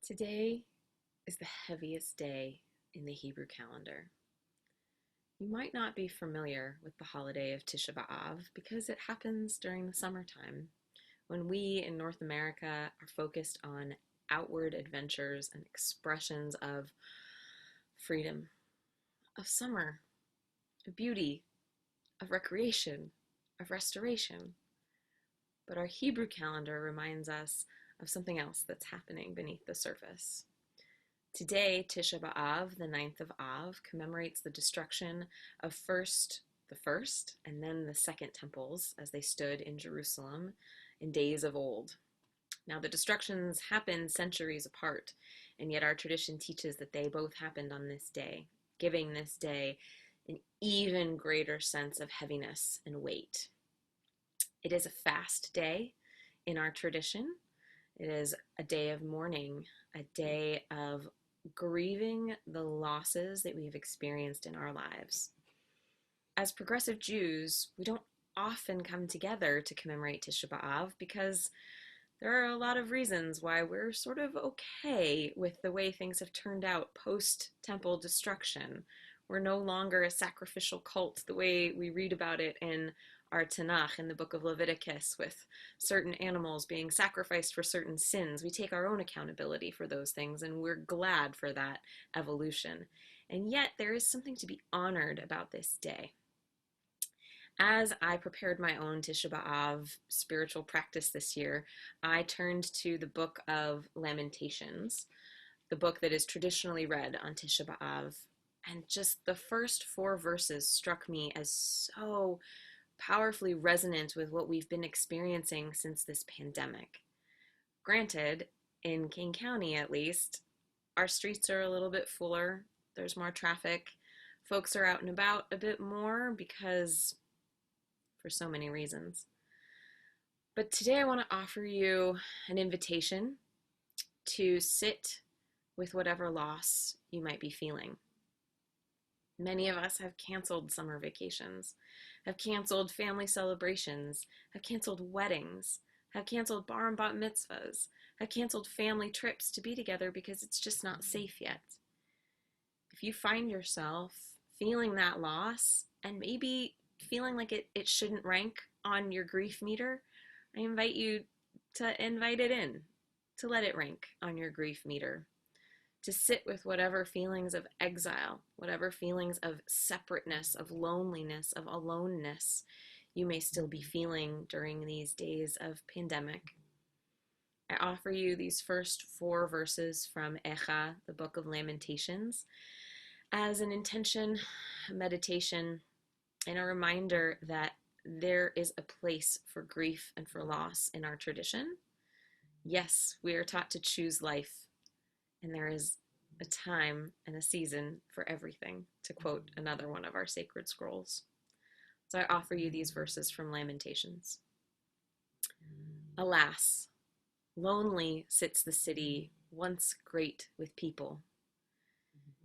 Today is the heaviest day in the Hebrew calendar. You might not be familiar with the holiday of Tisha B'Av because it happens during the summertime, when we in North America are focused on outward adventures and expressions of freedom, of summer, of beauty, of recreation, of restoration. But our Hebrew calendar reminds us of something else that's happening beneath the surface. Today, Tisha B'Av, the 9th of Av, commemorates the destruction of first the first and then the second temples as they stood in Jerusalem in days of old. Now, the destructions happened centuries apart, and yet our tradition teaches that they both happened on this day, giving this day an even greater sense of heaviness and weight. It is a fast day in our tradition. It is a day of mourning, a day of grieving the losses that we have experienced in our lives. As progressive Jews, we don't often come together to commemorate Tisha B'Av because there are a lot of reasons why we're sort of okay with the way things have turned out post-temple destruction. We're no longer a sacrificial cult the way we read about it in our Tanakh, in the book of Leviticus, with certain animals being sacrificed for certain sins. We take our own accountability for those things, and we're glad for that evolution. And yet, there is something to be honored about this day. As I prepared my own Tisha B'Av spiritual practice this year, I turned to the book of Lamentations, the book that is traditionally read on Tisha B'Av. And just the first 4 verses struck me as so powerfully resonant with what we've been experiencing since this pandemic. Granted, in King County at least, our streets are a little bit fuller, there's more traffic, folks are out and about a bit more because for so many reasons. But today I want to offer you an invitation to sit with whatever loss you might be feeling. Many of us have canceled summer vacations, have canceled family celebrations, have canceled weddings, have canceled bar and bat mitzvahs, have canceled family trips to be together because it's just not safe yet. If you find yourself feeling that loss and maybe feeling like it shouldn't rank on your grief meter, I invite you to invite it in, to let it rank on your grief meter, to sit with whatever feelings of exile, whatever feelings of separateness, of loneliness, of aloneness you may still be feeling during these days of pandemic. I offer you these first 4 verses from Echa, the book of Lamentations, as an intention, a meditation, and a reminder that there is a place for grief and for loss in our tradition. Yes, we are taught to choose life, and there is a time and a season for everything, to quote another one of our sacred scrolls. So I offer you these verses from Lamentations. Alas, lonely sits the city, once great with people.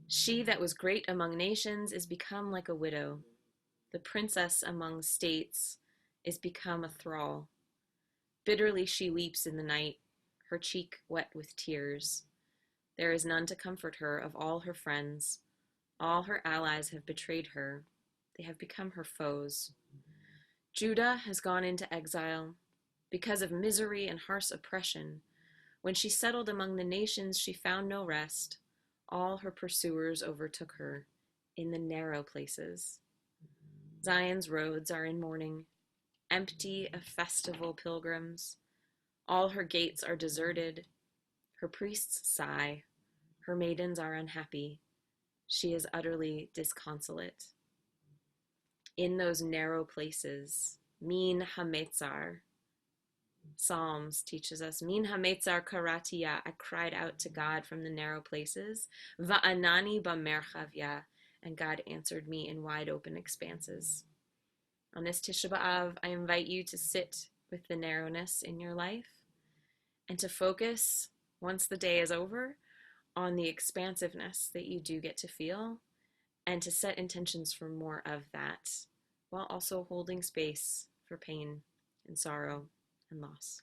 She that was great among nations is become like a widow. The princess among states is become a thrall. Bitterly she weeps in the night, her cheek wet with tears. There is none to comfort her of all her friends. All her allies have betrayed her. They have become her foes. Judah has gone into exile because of misery and harsh oppression. When she settled among the nations, she found no rest. All her pursuers overtook her in the narrow places. Zion's roads are in mourning, empty of festival pilgrims. All her gates are deserted. Her priests sigh. Her maidens are unhappy. She is utterly disconsolate. In those narrow places, Min HaMetzar, Psalms teaches us, Min HaMetzar Karatiya, I cried out to God from the narrow places, Va'anani B'merchavya, and God answered me in wide open expanses. On this Tisha B'Av, I invite you to sit with the narrowness in your life and to focus, once the day is over, on the expansiveness that you do get to feel, and to set intentions for more of that, while also holding space for pain and sorrow and loss.